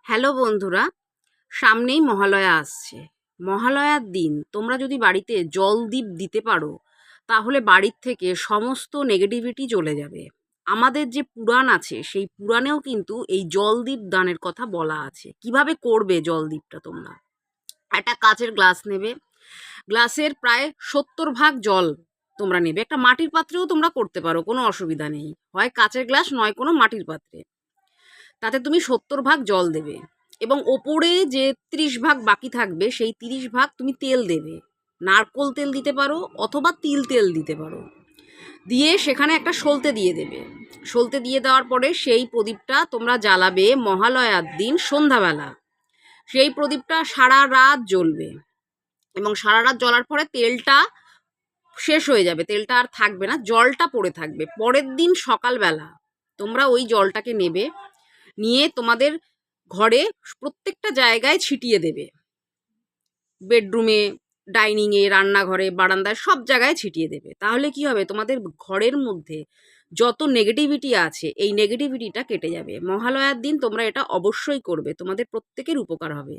Hello বন্ধুরা, সামনেই মহালয়া আসছে। মহালয়ার দিন তোমরা যদি বাড়িতে জলদীপ দিতে পারো তাহলে বাড়ির থেকে সমস্ত নেগেটিভিটি চলে যাবে। আমাদের যে পুরাণ আছে সেই পুরাণেও কিন্তু এই জলদীপ দানের কথা বলা আছে। কিভাবে করবে জলদীপটা তোমরা? একটা কাচের গ্লাস নেবে, গ্লাসের প্রায় 70 ভাগ জল তোমরা নেবে। একটা মাটির পাত্রেও তোমরা করতে পারো, কোনো অসুবিধা নেই। হয় কাচের গ্লাস নয় কোনো মাটির পাত্রে। তাতে তুমি 70 ভাগ জল দেবে এবং ওপরে যে 30 ভাগ বাকি থাকবে সেই 30 ভাগ তুমি তেল দেবে। নারকোল তেল দিতে পারো অথবা তিল তেল দিতে পারো। দিয়ে সেখানে একটা সলতে দিয়ে দেবে। সলতে দিয়ে দেওয়ার পরে সেই প্রদীপটা তোমরা জ্বালাবে মহালয়ার দিন সন্ধ্যাবেলা। সেই প্রদীপটা সারা রাত জ্বলবে এবং সারা রাত জ্বলার পরে তেলটা শেষ হয়ে যাবে, তেলটা আর থাকবে না, জলটা পড়ে থাকবে। পরের দিন সকালবেলা তোমরা ওই জলটাকে নেবে, নিয়ে তোমাদের ঘরে প্রত্যেকটা জায়গায় ছিটিয়ে দেবে। বেডরুমে, ডাইনিংয়ে, রান্নাঘরে, বারান্দায় সব জায়গায় ছিটিয়ে দেবে। তাহলে কি হবে, তোমাদের ঘরের মধ্যে যত নেগেটিভিটি আছে এই নেগেটিভিটিটা কেটে যাবে। মহালয়ার দিন তোমরা এটা অবশ্যই করবে, তোমাদের প্রত্যেকের উপকার হবে।